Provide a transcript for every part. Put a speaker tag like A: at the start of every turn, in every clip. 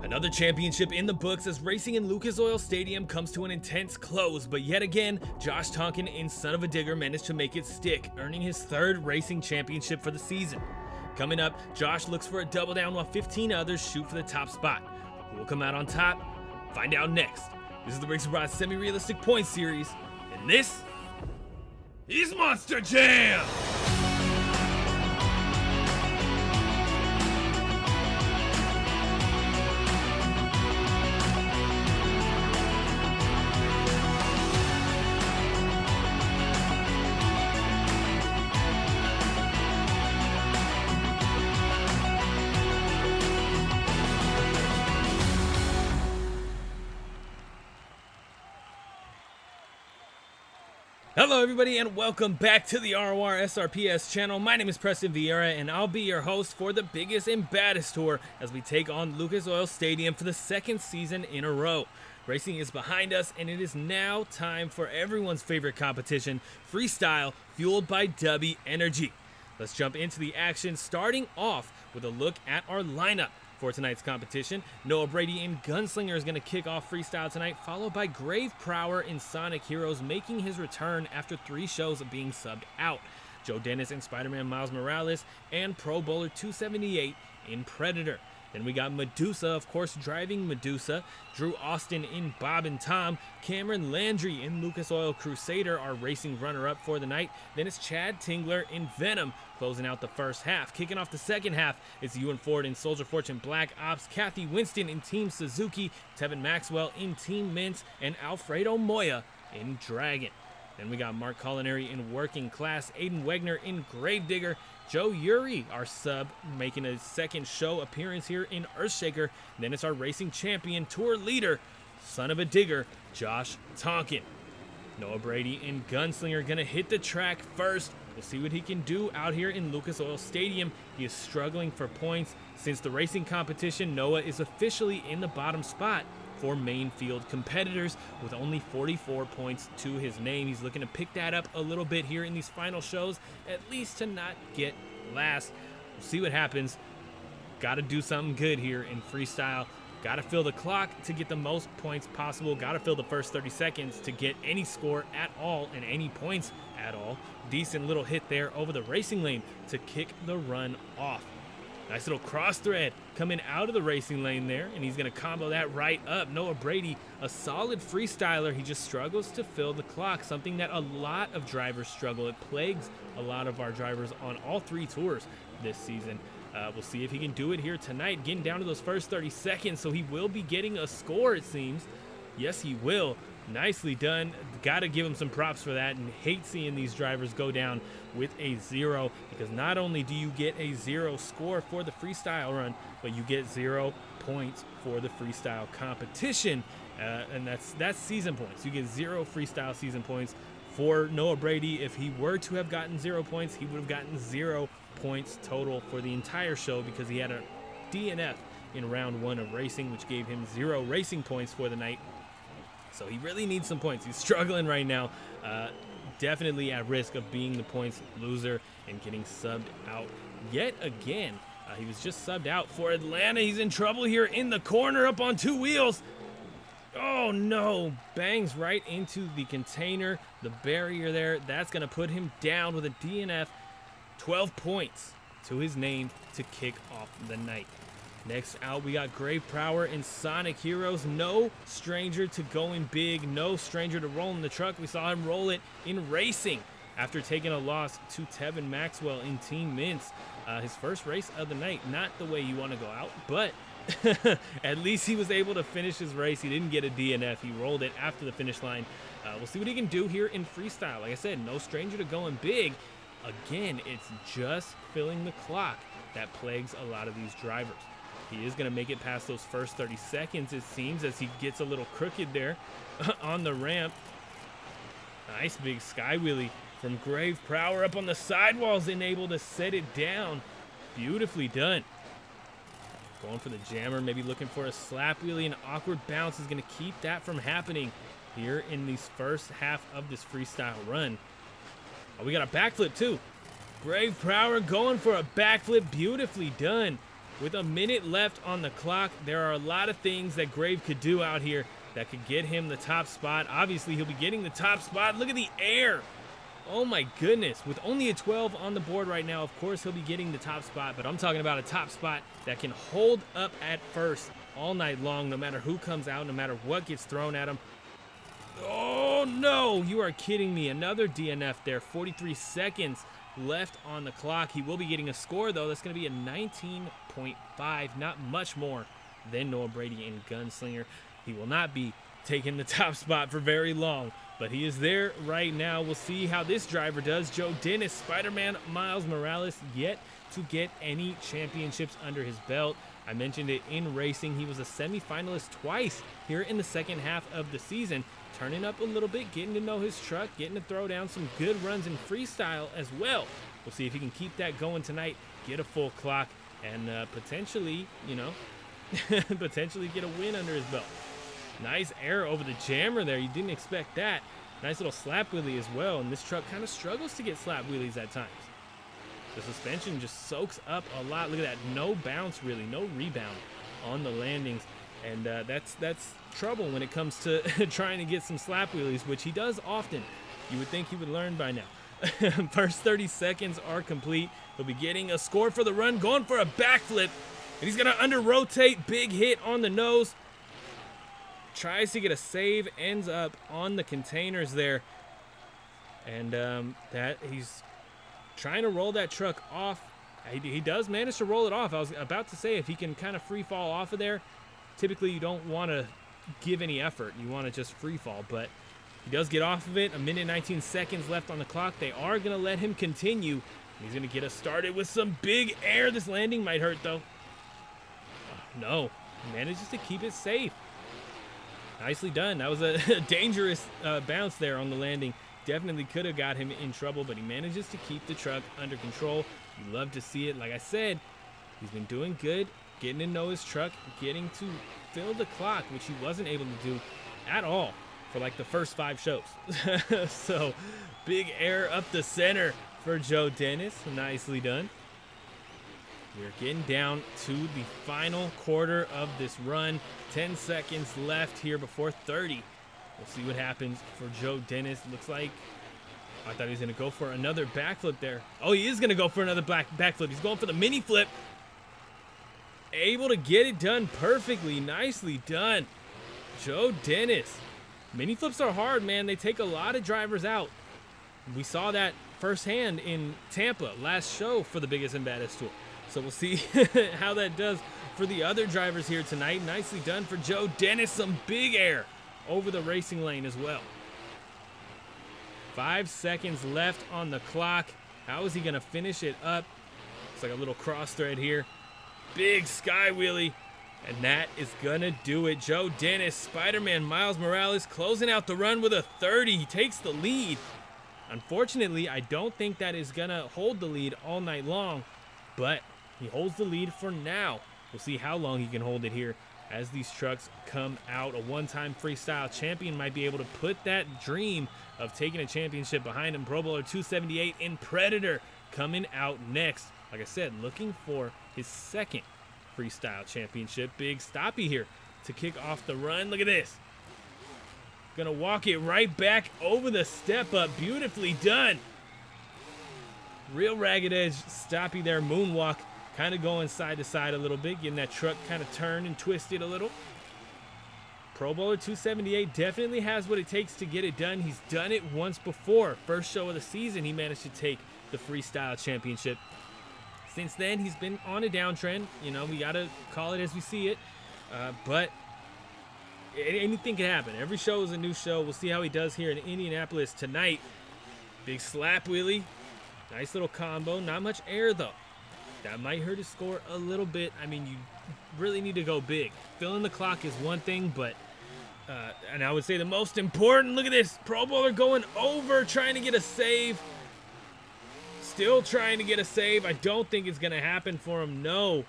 A: Another championship in the books as racing in Lucas Oil Stadium comes to an intense close, but yet again, Josh Tonkin in Son of a Digger managed to make it stick, earning his third racing championship for the season. Coming up, Josh looks for a double down while 15 others shoot for the top spot. Who will come out on top? Find out next. This is the RORSRPS Semi-Realistic Points Series, and this is Monster Jam! Hello everybody and welcome back to the RORSRPS channel. My name is Preston Vieira and I'll be your host for the Biggest and Baddest Tour as we take on Lucas Oil Stadium for the second season in a row. Racing is behind us and it is now time for everyone's favorite competition, freestyle, fueled by Dubby Energy. Let's jump into the action, starting off with a look at our lineup. For tonight's competition, Noah Brady and Gunslinger is going to kick off freestyle tonight, followed by Prower in Sonic Heroes making his return after 3 shows of being subbed out. Joe Dennis in Spider-Man Miles Morales, and Pro Bowler 278 in Predator. Then we got Medusa, of course, driving Medusa, Drew Austin in Bob and Tom, Cameron Landry in Lucas Oil Crusader, our racing runner-up for the night. Then it's Chad Tingler in Venom, closing out the first half. Kicking off the second half, it's Ewan Ford in Soldier Fortune Black Ops, Kathy Winston in Team Suzuki, Tevin Maxwell in Team Meents, and Alfredo Moya in Dragon. Then we got Mark Colineri in Working Class, Aiden Wagner in Gravedigger, Joe Yuri, our sub, making a second show appearance here in Earthshaker. Then it's our racing champion, tour leader, son of a digger, Josh Tonkin. Noah Brady and Gunslinger gonna hit the track first. We'll see what he can do out here in Lucas Oil Stadium. He is struggling for points. Since the racing competition, Noah is officially in the bottom spot for main field competitors with only 44 points to his name. He's looking to pick that up a little bit here in these final shows, at least to not get last. We'll see what happens. Got to do something good here in freestyle. Got to fill the clock to get the most points possible. Got to fill the first 30 seconds to get any score at all and any points at all. Decent little hit there over the racing lane to kick the run off. Nice little cross thread coming out of the racing lane there, and he's going to combo that right up. Noah Brady, a solid freestyler. He just struggles to fill the clock, something that a lot of drivers struggle. It plagues a lot of our drivers on all 3 tours this season. We'll see if he can do it here tonight, getting down to those first 30 seconds, so he will be getting a score, it seems. Yes, he will. Nicely done. Got to give him some props for that, and hate seeing these drivers go down with a 0, because not only do you get a 0 score for the freestyle run, but you get 0 points for the freestyle competition, and that's season points. You get 0 freestyle season points. For Noah Brady, if he were to have gotten 0 points, he would have gotten 0 points total for the entire show, because he had a DNF in round 1 of racing, which gave him 0 racing points for the night. So he really needs some points. He's struggling right now. Definitely at risk of being the points loser and getting subbed out yet again. He was just subbed out for Atlanta. He's in trouble here in the corner up on 2 wheels. Oh no, bangs right into the container, the barrier there. That's going to put him down with a DNF. 12 points to his name to kick off the night. Next out, we got Prower in Sonic Heroes. No stranger to going big, no stranger to rolling the truck. We saw him roll it in racing after taking a loss to Tevin Maxwell in Team Meents. His first race of the night, not the way you want to go out, but at least he was able to finish his race. He didn't get a DNF. He rolled it after the finish line. We'll see what he can do here in freestyle. Like I said, no stranger to going big. Again, it's just filling the clock that plagues a lot of these drivers. He is going to make it past those first 30 seconds, it seems, as he gets a little crooked there on the ramp. Nice big sky wheelie from Prower up on the sidewalls and able to set it down. Beautifully done. Going for the jammer, maybe looking for a slap wheelie. An awkward bounce is going to keep that from happening here in this first half of this freestyle run. Oh, we got a backflip too. Prower going for a backflip, beautifully done. With a minute left on the clock, there are a lot of things that Grave could do out here that could get him the top spot. Obviously, he'll be getting the top spot. Look at the air. Oh my goodness. With only a 12 on the board right now, of course he'll be getting the top spot, but I'm talking about a top spot that can hold up at first all night long, no matter who comes out, no matter what gets thrown at him. Oh no, you are kidding me. Another DNF there. 43 seconds left on the clock. He will be getting a score though. That's going to be a 19.5, not much more than Noah Brady and Gunslinger. He will not be taking the top spot for very long, but he is there right now. We'll see how this driver does. Joe Dennis, Spider-Man Miles Morales, yet to get any championships under his belt. I mentioned it in racing. He was a semi-finalist twice here in the second half of the season, turning up a little bit, getting to know his truck, getting to throw down some good runs in freestyle as well. We'll see if he can keep that going tonight, get a full clock, and potentially, you know, potentially get a win under his belt. Nice air over the jammer there. You didn't expect that. Nice little slap wheelie as well, and this truck kind of struggles to get slap wheelies at times. The suspension just soaks up a lot. Look at that, no bounce really, no rebound on the landings, and that's trouble when it comes to trying to get some slap wheelies, which he does often. You would think he would learn by now. First 30 seconds are complete. He'll be getting a score for the run, going for a backflip, and he's gonna under rotate. Big hit on the nose. Tries to get a save, ends up on the containers there, and that he's trying to roll that truck off. He does manage to roll it off. I was about to say, if he can kind of free fall off of there, typically you don't want to give any effort. You want to just free fall, but he does get off of it. A minute 19 seconds left on the clock. They are going to let him continue. He's going to get us started with some big air. This landing might hurt though. Oh, no, he manages to keep it safe. Nicely done. That was a dangerous bounce there on the landing. Definitely could have got him in trouble, but he manages to keep the truck under control. You love to see it. Like I said, he's been doing good, getting to know his truck, getting to fill the clock, which he wasn't able to do at all for like the first 5 shows. So big air up the center for Joe Dennis. Nicely done. We're getting down to the final quarter of this run. 10 seconds left here before 30. We'll see what happens for Joe Dennis. Looks like, I thought he was going to go for another backflip there. Oh, he is going to go for another backflip. He's going for the mini flip. Able to get it done perfectly. Nicely done. Joe Dennis. Mini flips are hard, man. They take a lot of drivers out. We saw that firsthand in Tampa last show for the Biggest and Baddest Tour. So we'll see how that does for the other drivers here tonight. Nicely done for Joe Dennis. Some big air over the racing lane as well. 5 seconds left on the clock. How is he going to finish it up? Looks like a little cross thread here. Big sky wheelie. And that is going to do it. Joe Dennis, Spider-Man Miles Morales closing out the run with a 30. He takes the lead. Unfortunately, I don't think that is going to hold the lead all night long, but he holds the lead for now. We'll see how long he can hold it here as these trucks come out. A one-time freestyle champion might be able to put that dream of taking a championship behind him. Pro Bowler 278 in Predator coming out next. Like I said, looking for his second freestyle championship. Big stoppy here to kick off the run. Look at this. Gonna walk it right back over the step up. Beautifully done. Real ragged edge stoppy there. Moonwalk. Kind of going side to side a little bit, getting that truck kind of turned and twisted a little. Pro Bowler 278 definitely has what it takes to get it done. He's done it once before. First show of the season, he managed to take the freestyle championship. Since then, he's been on a downtrend. You know, we got to call it as we see it. But anything can happen. Every show is a new show. We'll see how he does here in Indianapolis tonight. Big slap wheelie. Nice little combo. Not much air, though. That might hurt his score a little bit. I mean, you really need to go big. Filling the clock is one thing, but, and I would say the most important, look at this. Pro Bowler going over, trying to get a save. Still trying to get a save. I don't think it's going to happen for him. No.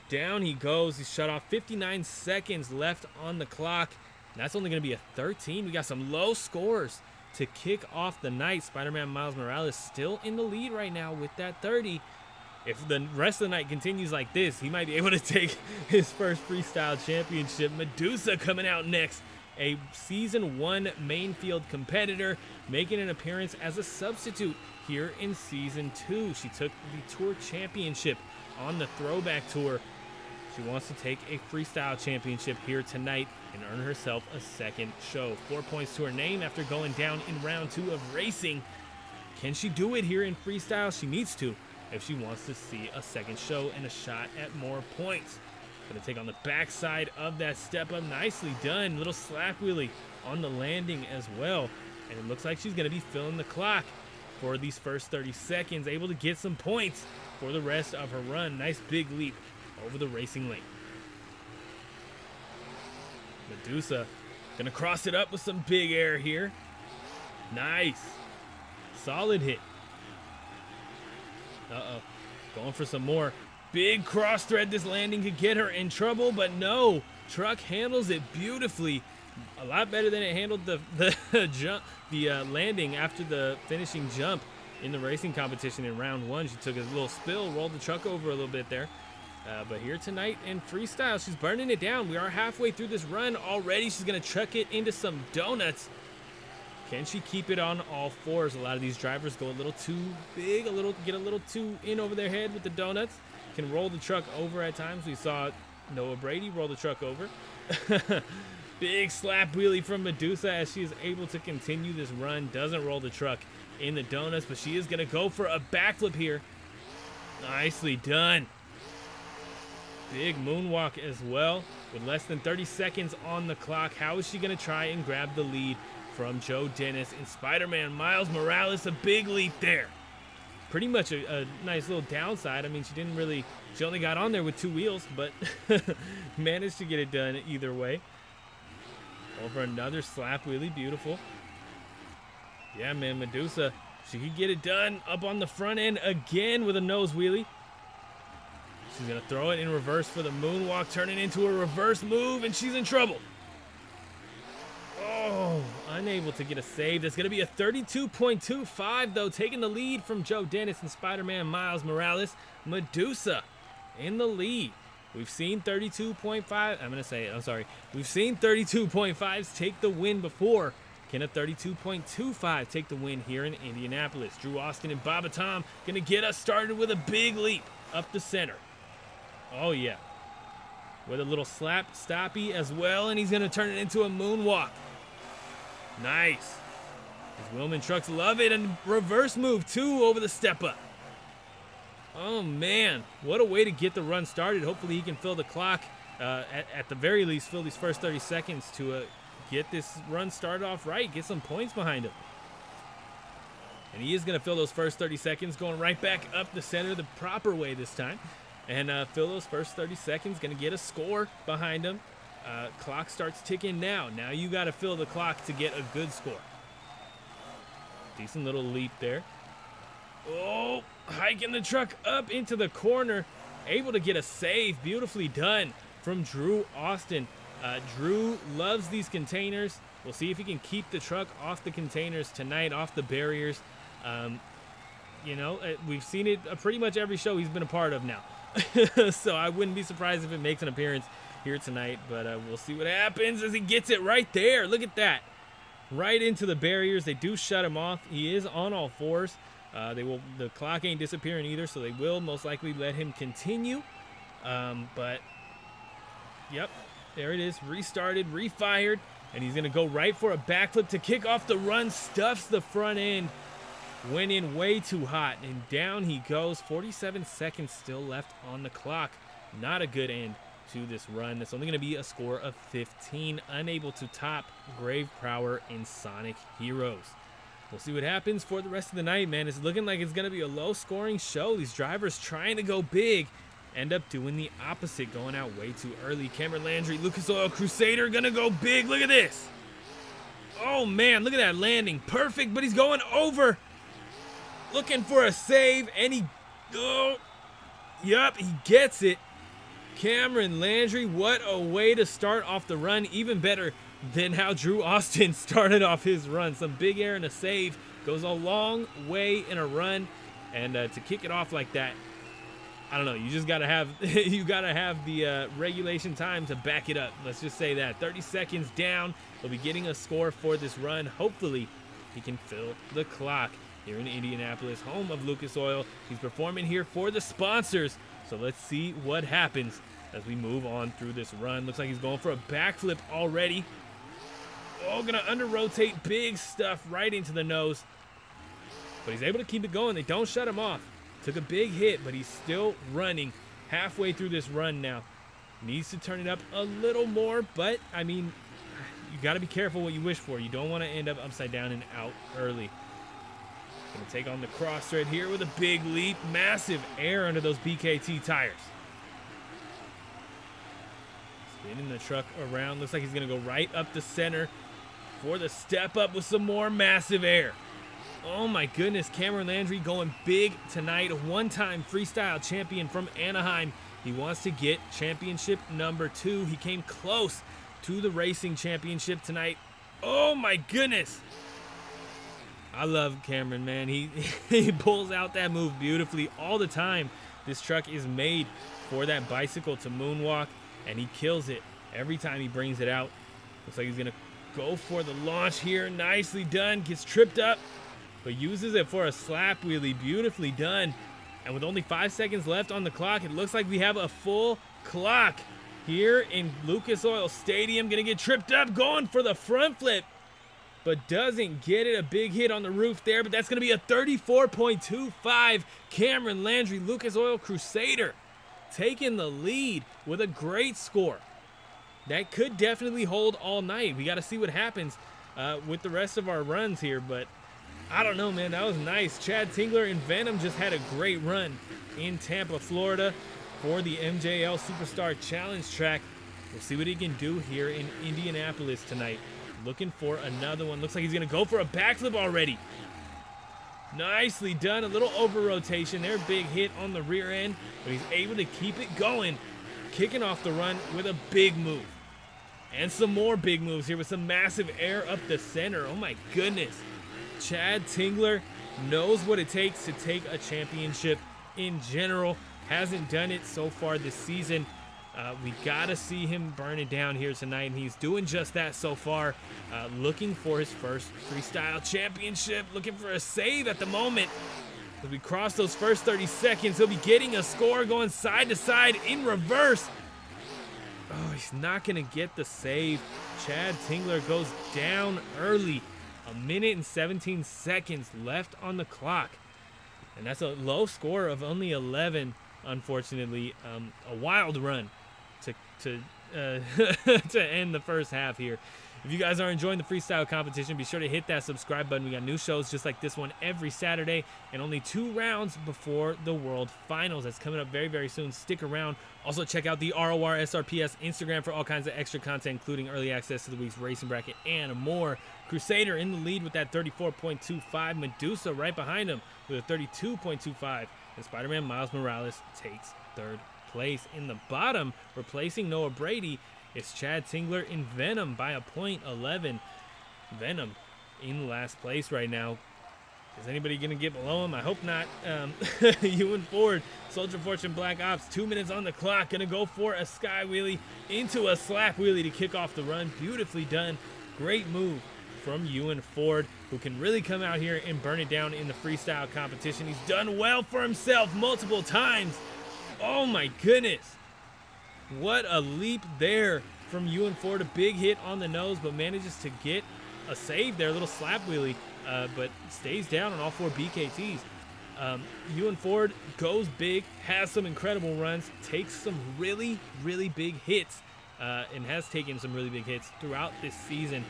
A: Down he goes. He's shut off. 59 seconds left on the clock. And that's only going to be a 13. We got some low scores to kick off the night. Spider-Man Miles Morales still in the lead right now with that 30. If the rest of the night continues like this, he might be able to take his first freestyle championship. Medusa coming out next, a Season 1 main field competitor, making an appearance as a substitute here in Season 2. She took the Tour Championship on the Throwback Tour. She wants to take a freestyle championship here tonight and earn herself a second show. 4 points to her name after going down in round 2 of racing. Can she do it here in freestyle? She needs to if she wants to see a second show and a shot at more points. Gonna take on the backside of that step up. Nicely done. Little slap wheelie on the landing as well. And it looks like she's gonna be filling the clock for these first 30 seconds, able to get some points for the rest of her run. Nice big leap over the racing lane. Medusa gonna cross it up with some big air here. Nice. Solid hit. Uh-oh. Going for some more. Big cross thread. This landing could get her in trouble, but no. Truck handles it beautifully. A lot better than it handled the jump, the landing after the finishing jump in the racing competition in round 1. She took a little spill, rolled the truck over a little bit there. But here tonight in freestyle, she's burning it down. We are halfway through this run already. She's going to chuck it into some donuts. Can she keep it on all fours? A lot of these drivers go a little too big, get a little too in over their head with the donuts. Can roll the truck over at times. We saw Noah Brady roll the truck over. Big slap wheelie from Medusa as she is able to continue this run. Doesn't roll the truck in the donuts, but she is going to go for a backflip here. Nicely done. Big moonwalk as well with less than 30 seconds on the clock. How is she going to try and grab the lead from Joe Dennis and Spider-Man Miles Morales? A big leap there. Pretty much a nice little downside. I mean, she only got on there with 2 wheels, but managed to get it done either way. Over another slap wheelie. Beautiful. Yeah, man, Medusa, she could get it done up on the front end again with a nose wheelie. She's going to throw it in reverse for the moonwalk, turn it into a reverse move, and she's in trouble. Oh, unable to get a save. That's going to be a 32.25, though, taking the lead from Joe Dennis and Spider-Man Miles Morales. Medusa in the lead. We've seen 32.5. We've seen 32.5s take the win before. Can a 32.25 take the win here in Indianapolis? Drew Austin and Baba Tom going to get us started with a big leap up the center. Oh, yeah. With a little slap stoppy as well, and he's going to turn it into a moonwalk. Nice. These Willman trucks love it, and reverse move, too, over the step up. Oh, man. What a way to get the run started. Hopefully he can fill the clock, at the very least, fill these first 30 seconds to get this run started off right, get some points behind him. And he is going to fill those first 30 seconds, going right back up the center the proper way this time. And fill those first 30 seconds, going to get a score behind him. Clock starts ticking now. Now you got to fill the clock to get a good score. Decent little leap there. Oh, hiking the truck up into the corner. Able to get a save. Beautifully done from Drew Austin. Drew loves these containers. We'll see if he can keep the truck off the containers tonight, off the barriers. You know, we've seen it pretty much every show he's been a part of now. So I wouldn't be surprised if it makes an appearance here tonight, but we'll see what happens as he gets it right there. Look at that. Right into the barriers. They do shut him off. He is on all fours. The clock ain't disappearing either, so they will most likely let him continue. But, yep, there it is. Restarted, refired, and he's going to go right for a backflip to kick off the run. Stuffs the front end. Went in way too hot, and down he goes. 47 seconds still left on the clock. Not a good end to this run. It's only going to be a score of 15. Unable to top Grave Prower in Sonic Heroes. We'll see what happens for the rest of the night, man. It's looking like it's going to be a low-scoring show. These drivers trying to go big end up doing the opposite, going out way too early. Cameron Landry, Lucas Oil, Crusader going to go big. Look at this. Oh, man, look at that landing. Perfect, but he's going over. Looking for a save, and he gets it. Cameron Landry, what a way to start off the run. Even better than how Drew Austin started off his run. Some big air and a save goes a long way in a run. And to kick it off like that, I don't know. You just gotta have the regulation time to back it up. Let's just say that 30 seconds down. He'll be getting a score for this run. Hopefully, he can fill the clock here in Indianapolis, home of Lucas Oil. He's performing here for the sponsors. So let's see what happens as we move on through this run. Looks like he's going for a backflip already. Oh, gonna under rotate, big stuff right into the nose. But he's able to keep it going. They don't shut him off. Took a big hit, but he's still running halfway through this run now. Needs to turn it up a little more, but I mean, you got to be careful what you wish for. You don't want to end up upside down and out early. Gonna take on the cross thread here with a big leap. Massive air under those BKT tires. Spinning the truck around. Looks like he's gonna go right up the center for the step up with some more massive air. Oh my goodness, Cameron Landry going big tonight. A one-time freestyle champion from Anaheim. He wants to get championship number 2. He came close to the racing championship tonight. Oh my goodness. I love Cameron, man. He pulls out that move beautifully all the time. This truck is made for that bicycle to moonwalk, and he kills it every time he brings it out. Looks like he's gonna go for the launch here. Nicely done. Gets tripped up, but uses it for a slap wheelie. Beautifully done. And with only 5 seconds left on the clock, it looks like we have a full clock here in Lucas Oil Stadium. Gonna get tripped up, going for the front flip, but doesn't get it. A big hit on the roof there, but that's gonna be a 34.25. Cameron Landry, Lucas Oil Crusader, taking the lead with a great score. That could definitely hold all night. We got to see what happens with the rest of our runs here, but I don't know, man. That was nice. Chad Tingler and Venom just had a great run in Tampa, Florida for the MJL Superstar Challenge track. We'll see what he can do here in Indianapolis tonight. Looking for another one. Looks like he's going to go for a backflip already. Nicely done. A little over rotation there. Big hit on the rear end, but he's able to keep it going. Kicking off the run with a big move. And some more big moves here with some massive air up the center. Oh my goodness. Chad Tingler knows what it takes to take a championship in general. Hasn't done it so far this season. We got to see him burn it down here tonight, and he's doing just that so far. Looking for his first freestyle championship. Looking for a save at the moment. As we cross those first 30 seconds, he'll be getting a score going side to side in reverse. Oh, he's not going to get the save. Chad Tingler goes down early. 1 minute and 17 seconds left on the clock. And that's a low score of only 11, unfortunately. A wild run to end the first half here. If you guys are enjoying the freestyle competition, be sure to hit that subscribe button. We got new shows just like this one every Saturday, and only 2 rounds before the World Finals. That's coming up very, very soon. Stick around. Also, check out the RORSRPS Instagram for all kinds of extra content, including early access to the week's racing bracket and more. Crusader in the lead with that 34.25. Medusa right behind him with a 32.25. And Spider-Man Miles Morales takes 3rd place. In the bottom, replacing Noah Brady, it's Chad Tingler and Venom by a .11. Venom in last place right now. Is anybody going to get below him? I hope not. Ewan Ford, Soldier Fortune Black Ops, 2 minutes on the clock. Going to go for a sky wheelie into a slap wheelie to kick off the run. Beautifully done. Great move from Ewan Ford, who can really come out here and burn it down in the freestyle competition. He's done well for himself multiple times. Oh my goodness. What a leap there from Ewan Ford. A big hit on the nose, but manages to get a save there. A little slap wheelie, but stays down on all 4 BKTs. Ewan Ford goes big, has some incredible runs, takes some really, really big hits, and has taken some really big hits throughout this season.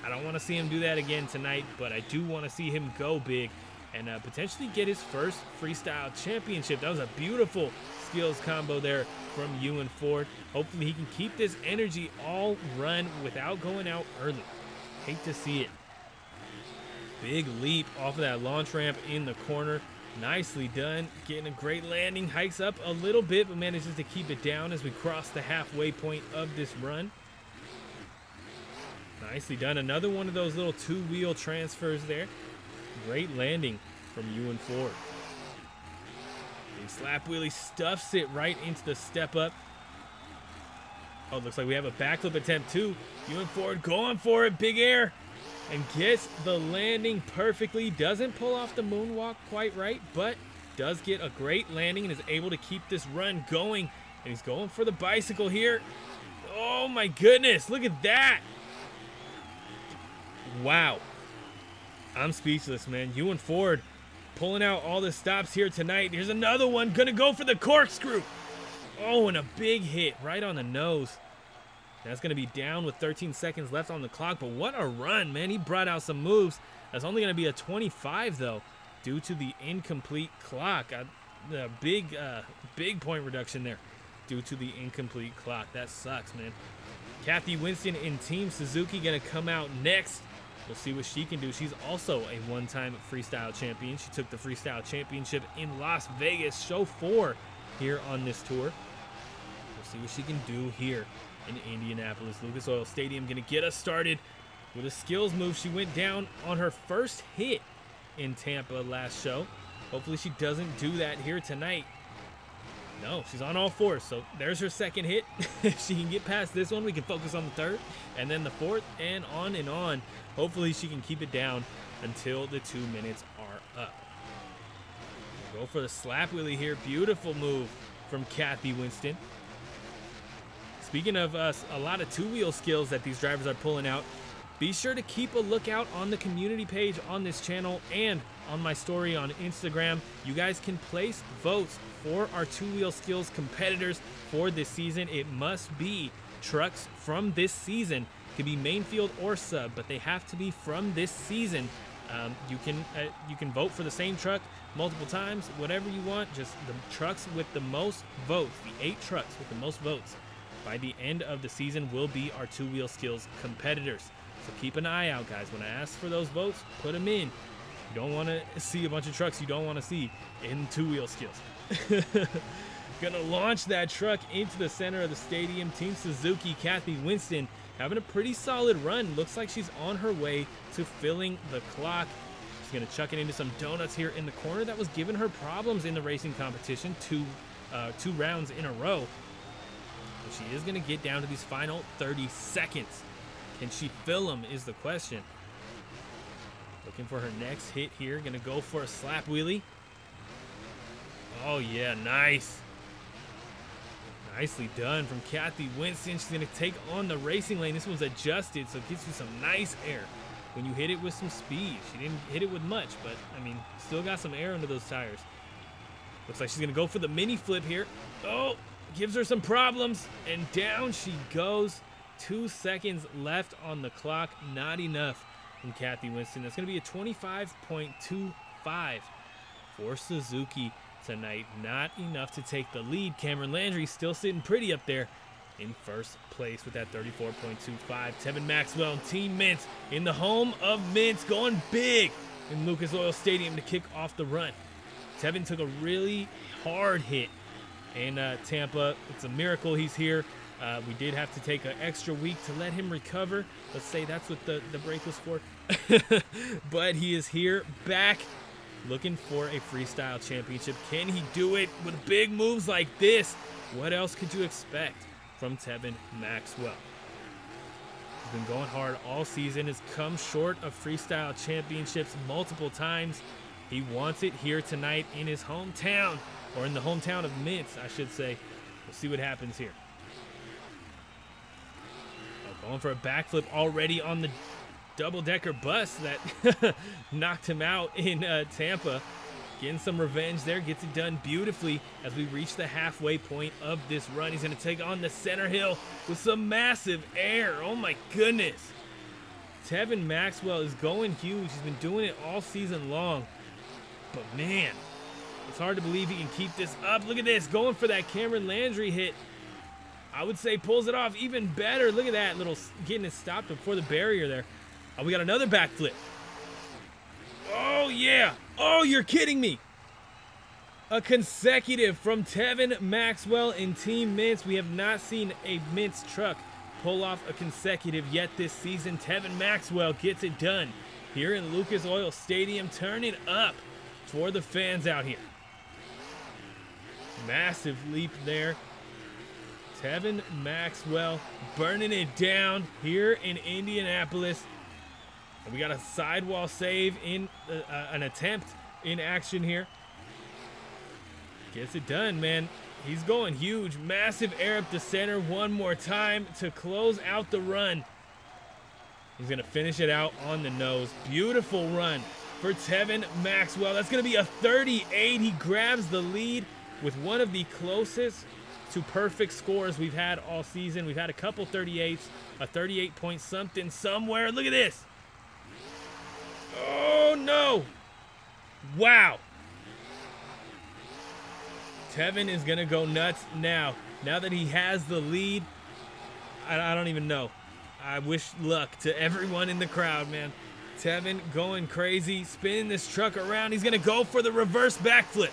A: I don't want to see him do that again tonight, but I do want to see him go big and potentially get his first freestyle championship. That was a beautiful skills combo there from Ewan Ford. Hopefully he can keep this energy all run without going out early. Hate to see it. Big leap off of that launch ramp in the corner. Nicely done. Getting a great landing. Hikes up a little bit, but manages to keep it down as we cross the halfway point of this run. Nicely done. Another one of those little 2-wheel transfers there. Great landing from Ewan Ford. slap wheelie, stuffs it right into the step up. Oh, looks like we have a backflip attempt too. Ewan forward, going for it, big air, and gets the landing perfectly. Doesn't pull off the moonwalk quite right, but does get a great landing and is able to keep this run going. And he's going for the bicycle here. Oh my goodness, look at that. Wow. I'm speechless, man. Ewan Ford pulling out all the stops here tonight. Here's another one, gonna go for the corkscrew. Oh, and a big hit right on the nose. That's gonna be down with 13 seconds left on the clock, but what a run, man. He brought out some moves. That's only gonna be a 25 though, due to the incomplete clock. The big point reduction there due to the incomplete clock. That sucks, man. Kathy Winston in Team Suzuki gonna come out next. We'll see what she can do. She's also a one-time freestyle champion. She took the freestyle championship in Las Vegas, show 4 here on this tour. We'll see what she can do here in Indianapolis. Lucas Oil Stadium gonna get us started with a skills move. She went down on her first hit in Tampa last show. Hopefully she doesn't do that here tonight. No, she's on all 4, so there's her second hit. If she can get past this one, we can focus on the third, and then the fourth, and on and on. Hopefully she can keep it down until the 2 minutes are up. Go for the slap wheelie here. Beautiful move from Kathy Winston. Speaking of a lot of two-wheel skills that these drivers are pulling out, be sure to keep a lookout on the community page on this channel and on my story on Instagram. You guys can place votes for our two-wheel skills competitors for this season. It must be trucks from this season. It can be main field or sub, but they have to be from this season. You can vote for the same truck multiple times, whatever you want. Just the trucks with the most votes, the 8 trucks with the most votes by the end of the season will be our two-wheel skills competitors. So keep an eye out, guys. When I ask for those votes, put them in. You don't want to see a bunch of trucks you don't want to see in two-wheel skills. Gonna launch that truck into the center of the stadium. Team Suzuki, Kathy Winston, having a pretty solid run. Looks like she's on her way to filling the clock. She's gonna chuck it into some donuts here in the corner. That was giving her problems in the racing competition, two rounds in a row. But she is gonna get down to these final 30 seconds. Can she fill them is the question. Looking for her next hit here. Gonna go for a slap wheelie. Oh yeah, nice. Nicely done from Kathy Winston. She's gonna take on the racing lane. This one's adjusted, so it gives you some nice air when you hit it with some speed. She didn't hit it with much, but I mean, still got some air under those tires. Looks like she's gonna go for the mini flip here. Oh, gives her some problems, and down she goes. 2 seconds left on the clock. Not enough from Kathy Winston. That's gonna be a 25.25 for Suzuki tonight. Not enough to take the lead. Cameron Landry still sitting pretty up there in first place with that 34.25. Tevin Maxwell and Team Meents in the home of Meents, going big in Lucas Oil Stadium to kick off the run. Tevin took a really hard hit in Tampa. It's a miracle he's here. We did have to take an extra week to let him recover. Let's say that's what the break was for. But he is here, back, looking for a freestyle championship. Can he do it with big moves like this? What else could you expect from Tevin Maxwell? He's been going hard all season, has come short of freestyle championships multiple times. He wants it here tonight in his hometown, or in the hometown of Meents, I should say. We'll see what happens here. Going for a backflip already on the double-decker bus that knocked him out in Tampa. Getting some revenge there, gets it done beautifully as we reach the halfway point of this run. He's going to take on the center hill with some massive air. Oh my goodness. Tevin Maxwell is going huge. He's been doing it all season long. But man, it's hard to believe he can keep this up. Look at this, going for that Cameron Landry hit. I would say pulls it off even better. Look at that, getting it stopped before the barrier there. Oh, we got another backflip. Oh, yeah. Oh, you're kidding me. A consecutive from Tevin Maxwell and Team Meents. We have not seen a Meents truck pull off a consecutive yet this season. Tevin Maxwell gets it done here in Lucas Oil Stadium. Turn it up for the fans out here. Massive leap there. Tevin Maxwell burning it down here in Indianapolis. And we got a sidewall save in an attempt in action here. Gets it done, man. He's going huge. Massive air up the center one more time to close out the run. He's going to finish it out on the nose. Beautiful run for Tevin Maxwell. That's going to be a 38. He grabs the lead with one of the closest to perfect scores we've had all season. We've had a couple 38s, a 38 point something somewhere. Look at this. Oh, no. Wow. Tevin is going to go nuts now. Now that he has the lead, I don't even know. I wish luck to everyone in the crowd, man. Tevin going crazy, spinning this truck around. He's going to go for the reverse backflip.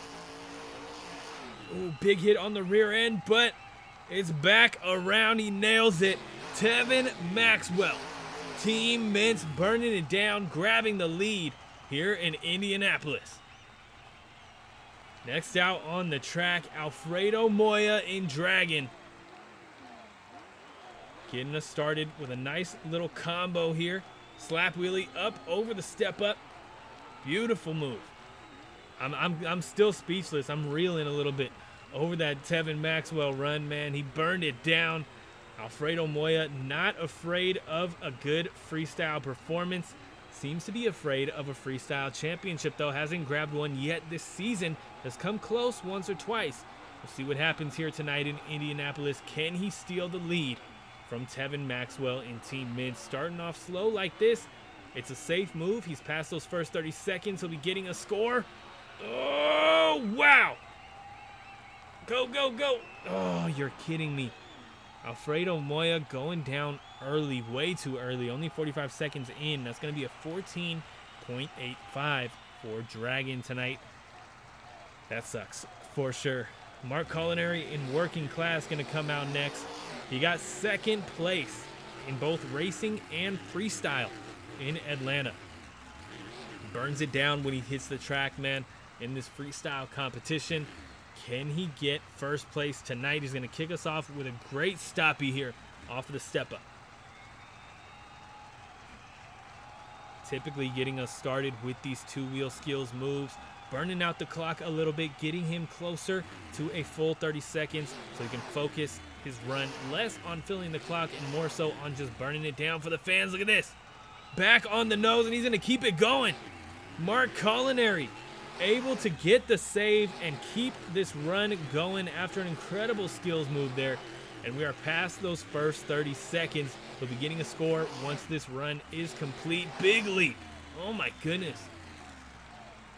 A: Ooh, big hit on the rear end, but it's back around. He nails it. Tevin Maxwell. Team Meents burning it down, grabbing the lead here in Indianapolis. Next out on the track, Alfredo Moya in Dragon. Getting us started with a nice little combo here. Slap wheelie up over the step up. Beautiful move. I'm still speechless. I'm reeling a little bit over that Tevin Maxwell run, man. He burned it down. Alfredo Moya not afraid of a good freestyle performance. Seems to be afraid of a freestyle championship, though. Hasn't grabbed one yet this season. Has come close once or twice. We'll see what happens here tonight in Indianapolis. Can he steal the lead from Tevin Maxwell in Team Meents? Starting off slow like this, it's a safe move. He's past those first 30 seconds. He'll be getting a score. Oh, wow. Go, go, go. Oh, you're kidding me. Alfredo Moya going down early, way too early. Only 45 seconds in. That's going to be a 14.85 for Dragon tonight. That sucks for sure. Mark Culinary in working class going to come out next. He got second place in both racing and freestyle in Atlanta. Burns it down when he hits the track, man, in this freestyle competition. Can he get first place tonight? He's going to kick us off with a great stoppie here off of the step up. Typically getting us started with these two-wheel skills moves, burning out the clock a little bit, getting him closer to a full 30 seconds so he can focus his run less on filling the clock and more so on just burning it down for the fans. Look at this. Back on the nose, and he's going to keep it going. Mark Culinary able to get the save and keep this run going after an incredible skills move there. And we are past those first 30 seconds. He'll be getting a score once this run is complete. Big leap. Oh my goodness.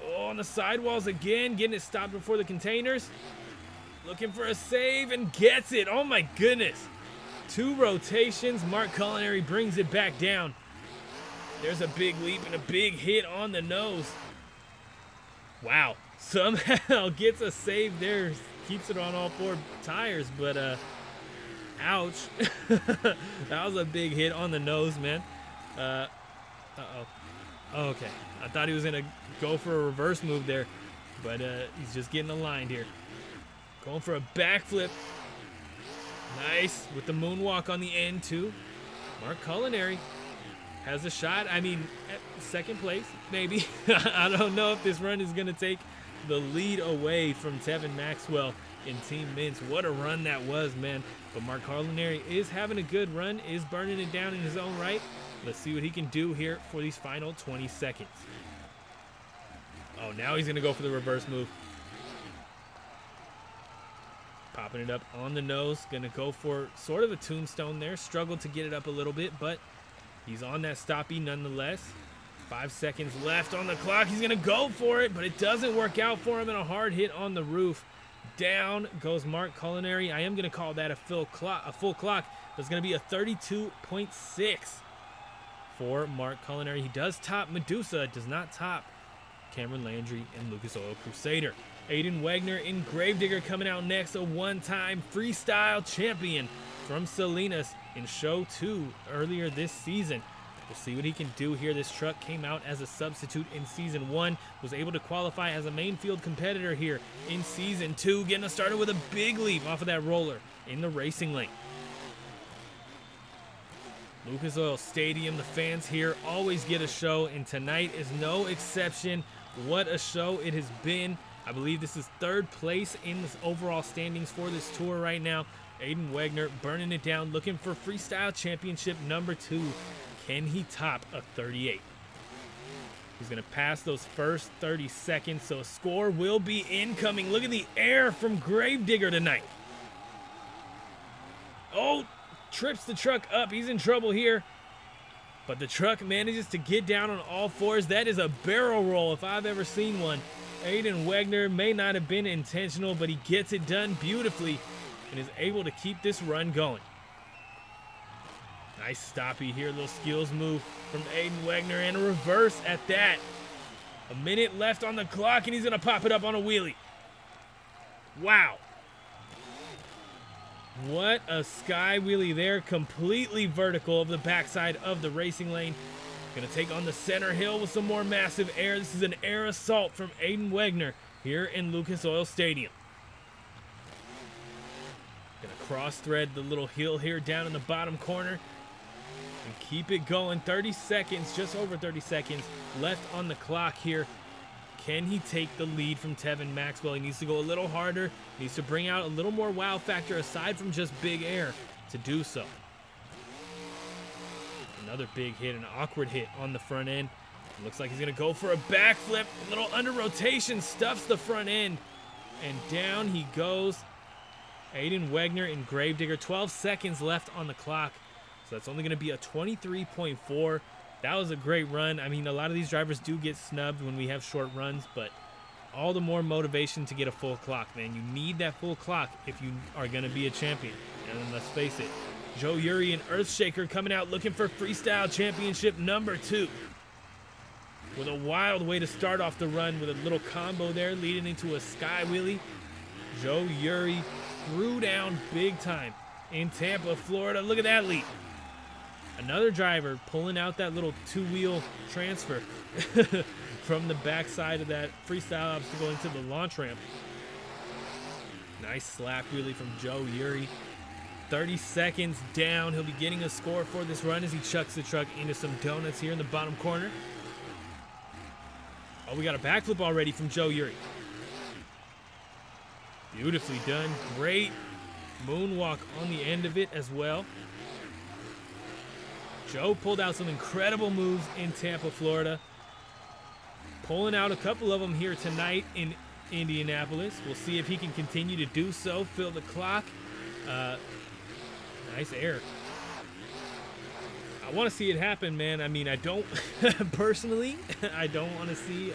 A: Oh, on the sidewalls again, getting it stopped before the containers. Looking for a save and gets it. Oh my goodness. Two rotations. Mark Culinary brings it back down. There's a big leap and a big hit on the nose. Wow. Somehow gets a save there. Keeps it on all four tires, but ouch. That was a big hit on the nose, man. Uh-oh. Okay. I thought he was going to go for a reverse move there, but he's just getting aligned here. Going for a backflip. Nice. With the moonwalk on the end, too. Mark Culinary has a shot. I mean, second place, maybe. I don't know if this run is going to take the lead away from Tevin Maxwell in Team Meents. What a run that was, man. But Mark Culinary is having a good run, is burning it down in his own right. Let's see what he can do here for these final 20 seconds. Oh, now he's going to go for the reverse move. Popping it up on the nose. Going to go for sort of a tombstone there. Struggled to get it up a little bit, but he's on that stoppie nonetheless. 5 seconds left on the clock. He's going to go for it, but it doesn't work out for him, and a hard hit on the roof. Down goes Mark Culinary. I am going to call that a full clock. There's going to be a 32.6 for Mark Culinary. He does top Medusa, does not top Cameron Landry and Lucas Oil Crusader. Aiden Wagner in Gravedigger coming out next, a one-time freestyle champion from Salinas in Show 2 earlier this season. We'll see what he can do here. This truck came out as a substitute in Season 1, was able to qualify as a main field competitor here in Season 2, getting us started with a big leap off of that roller in the racing lane. Lucas Oil Stadium, the fans here always get a show, and tonight is no exception. What a show it has been. I believe this is 3rd place in the overall standings for this tour right now. Aiden Wagner burning it down, looking for Freestyle Championship number 2. Can he top a 38? He's going to pass those first 30 seconds, so a score will be incoming. Look at the air from Gravedigger tonight. Oh, trips the truck up. He's in trouble here. But the truck manages to get down on all fours. That is a barrel roll if I've ever seen one. Aiden Wagner may not have been intentional, but he gets it done beautifully and is able to keep this run going. Nice stoppy here, little skills move from Aiden Wagner and a reverse at that. A minute left on the clock and he's gonna pop it up on a wheelie. Wow. What a sky wheelie there, completely vertical of the backside of the racing lane. Gonna take on the center hill with some more massive air. This is an air assault from Aiden Wagner here in Lucas Oil Stadium. Gonna cross thread the little hill here down in the bottom corner and keep it going. 30 seconds, just over 30 seconds left on the clock here. Can he take the lead from Tevin Maxwell? He needs to go a little harder. He needs to bring out a little more wow factor aside from just big air to do so. Another big hit, an awkward hit on the front end. It looks like he's going to go for a backflip. A little under rotation, stuffs the front end. And down he goes. Aiden Wagner and Gravedigger. 12 seconds left on the clock. So that's only going to be a 23.4. That was a great run. I mean, a lot of these drivers do get snubbed when we have short runs, but all the more motivation to get a full clock, man. You need that full clock if you are going to be a champion. And let's face it, Joe Yuri and Earthshaker coming out looking for Freestyle Championship number 2. With a wild way to start off the run with a little combo there leading into a sky wheelie. Joe Yuri threw down big time in Tampa, Florida. Look at that leap. Another driver pulling out that little 2-wheel transfer from the backside of that freestyle obstacle into the launch ramp. Nice slap wheelie from Joe Yuri. 30 seconds down. He'll be getting a score for this run as he chucks the truck into some donuts here in the bottom corner. Oh, we got a backflip already from Joe Yuri. Beautifully done. Great moonwalk on the end of it as well. Joe pulled out some incredible moves in Tampa, Florida. Pulling out a couple of them here tonight in Indianapolis. We'll see if he can continue to do so. Fill the clock. Nice air. I want to see it happen, man. I mean, I don't, personally, I don't want to see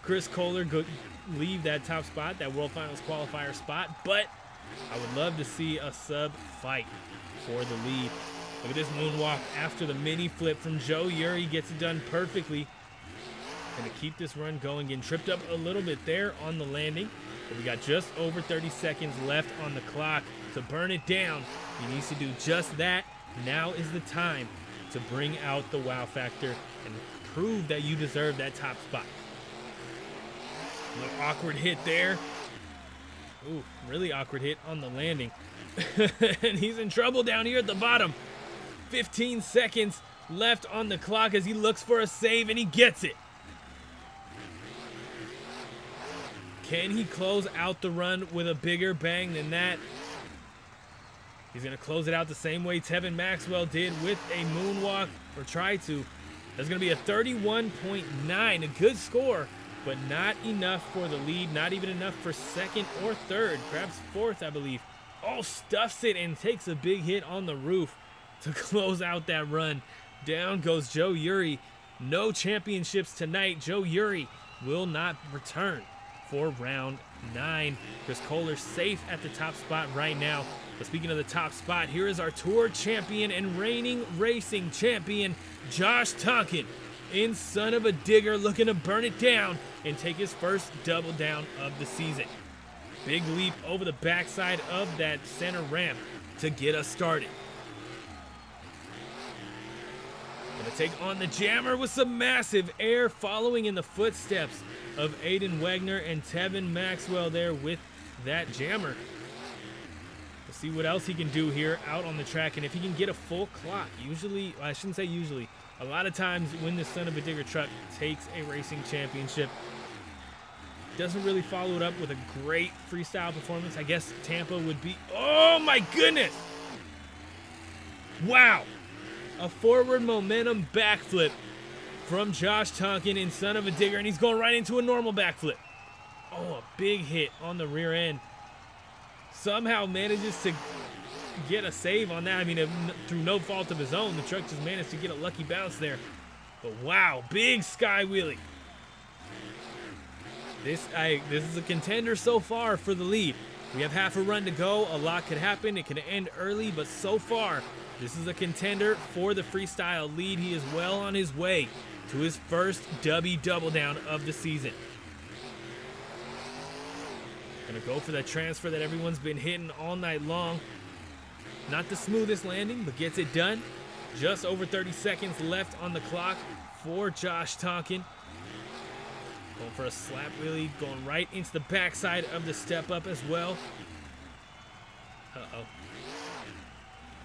A: Chris Kohler leave that top spot, that World Finals qualifier spot, but I would love to see a sub fight for the lead. Look at this moonwalk after the mini flip from Joe Yuri. Gets it done perfectly. Going to keep this run going. Getting tripped up a little bit there on the landing. But we got just over 30 seconds left on the clock to burn it down. He needs to do just that. Now is the time to bring out the wow factor and prove that you deserve that top spot. A little awkward hit there. Ooh, really awkward hit on the landing. And he's in trouble down here at the bottom. 15 seconds left on the clock as he looks for a save, and he gets it. Can he close out the run with a bigger bang than that? He's going to close it out the same way Tevin Maxwell did with a moonwalk, or try to. That's going to be a 31.9, a good score, but not enough for the lead, not even enough for second or third. Grabs fourth, I believe. Oh, stuffs it and takes a big hit on the roof to close out that run. Down goes Joe Yuri. No championships tonight. Joe Yuri will not return for round 9. Chris Kohler safe at the top spot right now. But speaking of the top spot, here is our tour champion and reigning racing champion, Josh Tonkin, in Son of a Digger, looking to burn it down and take his first double down of the season. Big leap over the backside of that center ramp to get us started. Gonna take on the Jammer with some massive air, following in the footsteps of Aiden Wagner and Tevin Maxwell there with that Jammer. We'll see what else he can do here out on the track, and if he can get a full clock. Usually, well, I shouldn't say usually, a lot of times when this son of a digger truck takes a racing championship, doesn't really follow it up with a great freestyle performance. I guess Tampa would be, oh my goodness! Wow! A forward momentum backflip from Josh Tonkin in son of a digger, and he's going right into a normal backflip. Oh, a big hit on the rear end. Somehow manages to get a save on that. I mean, through no fault of his own, the truck just managed to get a lucky bounce there. But wow, big sky wheelie. This is a contender so far for the lead. We have half a run to go. A lot could happen. It could end early, but so far, this is a contender for the freestyle lead. He is well on his way to his first Dubby Double Down of the season. Gonna go for that transfer that everyone's been hitting all night long. Not the smoothest landing, but gets it done. Just over 30 seconds left on the clock for Josh Tonkin. Going for a slap wheelie, going right into the backside of the step up as well. Uh-oh.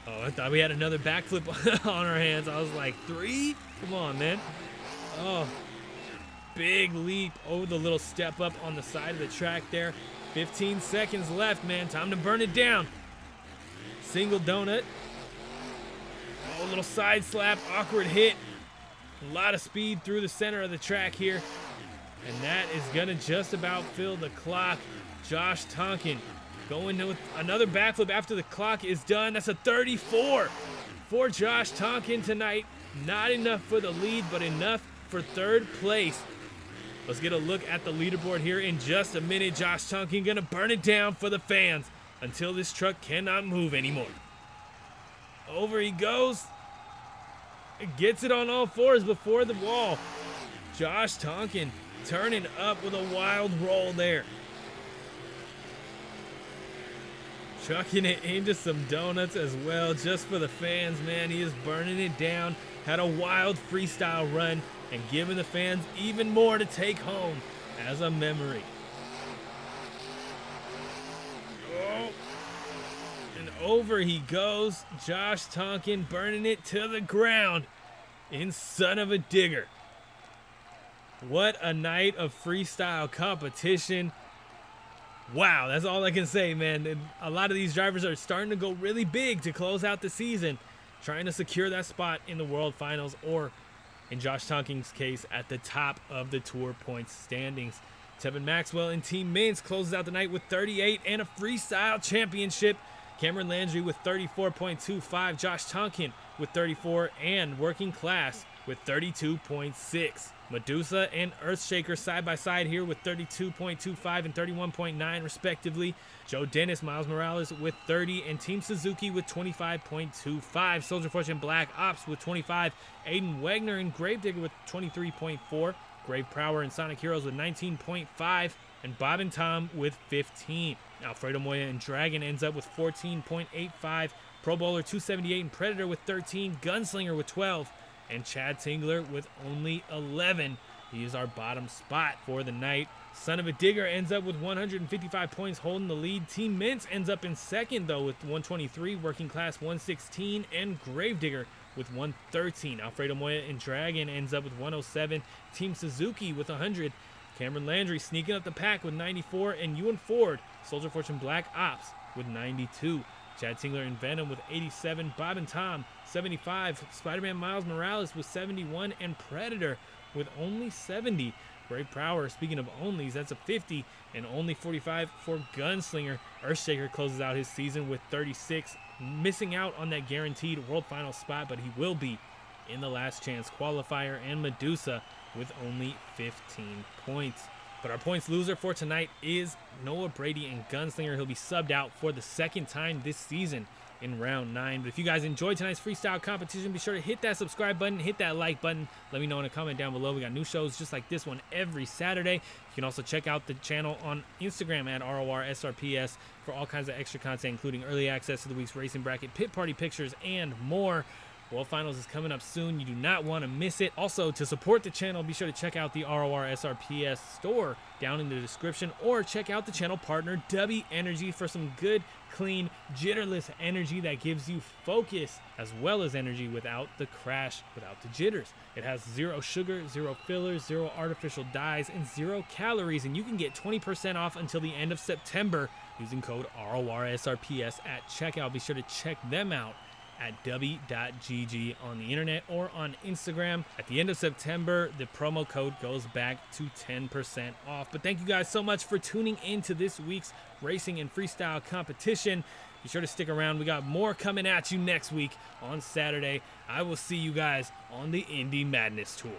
A: Oh, I thought we had another backflip on our hands. I was like, 3? Come on, man. Oh, big leap over the little step up on the side of the track there. 15 seconds left, man. Time to burn it down. Single donut. Oh, little side slap, awkward hit. A lot of speed through the center of the track here. And that is gonna just about fill the clock. Josh Tonkin going with another backflip after the clock is done. That's a 34 for Josh Tonkin tonight. Not enough for the lead, but enough for third place. Let's get a look at the leaderboard here in just a minute. Josh Tonkin gonna burn it down for the fans until this truck cannot move anymore. Over he goes. Gets it on all fours before the wall. Josh Tonkin turning up with a wild roll there. Chucking it into some donuts as well, just for the fans, man. He is burning it down. Had a wild freestyle run and giving the fans even more to take home as a memory. Oh, and over he goes. Josh Tonkin burning it to the ground in son of a digger. What a night of freestyle competition. Wow, that's all I can say, man. A lot of these drivers are starting to go really big to close out the season, trying to secure that spot in the World Finals, or in Josh Tonkin's case, at the top of the Tour points standings. Tevin Maxwell and Team Meents closes out the night with 38 and a Freestyle Championship. Cameron Landry with 34.25. Josh Tonkin with 34 and Working Class with 32.6. Medusa and Earthshaker side by side here with 32.25 and 31.9 respectively. Joe Dennis, Miles Morales with 30, and Team Suzuki with 25.25. Soldier Fortune Black Ops with 25. Aiden Wagner and Gravedigger with 23.4. Grave Prower and Sonic Heroes with 19.5. And Bob and Tom with 15. Alfredo Moya and Dragon ends up with 14.85. Pro Bowler 278 and Predator with 13. Gunslinger with 12. And Chad Tingler with only 11. He is our bottom spot for the night. Son of a Digger ends up with 155 points, holding the lead. Team Meents ends up in second, though, with 123. Working Class 116. And Gravedigger with 113. Alfredo Moya and Dragon ends up with 107. Team Suzuki with 100. Cameron Landry sneaking up the pack with 94. And Ewan Ford, Soldier Fortune Black Ops, with 92. Chad Tingler and Venom with 87. Bob and Tom, 75. Spider-Man Miles Morales with 71. And Predator with only 70. Brave Prower, speaking of onlys, that's a 50. And only 45 for Gunslinger. Earthshaker closes out his season with 36. Missing out on that guaranteed World Final spot, but he will be in the Last Chance qualifier. And Medusa with only 15 points. But our points loser for tonight is Noah Brady and Gunslinger. He'll be subbed out for the second time this season in round 9. But if you guys enjoyed tonight's freestyle competition, be sure to hit that subscribe button, hit that like button. Let me know in a comment down below. We got new shows just like this one every Saturday. You can also check out the channel on Instagram at RORSRPS for all kinds of extra content, including early access to the week's racing bracket, pit party pictures, and more. World Finals is coming up soon. You do not want to miss it. Also, to support the channel, be sure to check out the RORSRPS Store down in the description, or check out the channel partner Dubby Energy for some good, clean, jitterless energy that gives you focus as well as energy without the crash, without the jitters. It has 0 sugar, 0 fillers, 0 artificial dyes, and 0 calories, and you can get 20% off until the end of September using code RORSRPS at checkout. Be sure to check them out at dubby.gg on the internet or on Instagram. At the end of September, the promo code goes back to 10% off. But thank you guys so much for tuning in to this week's racing and freestyle competition. Be sure to stick around. We got more coming at you next week on Saturday. I will see you guys on the Indy Madness Tour.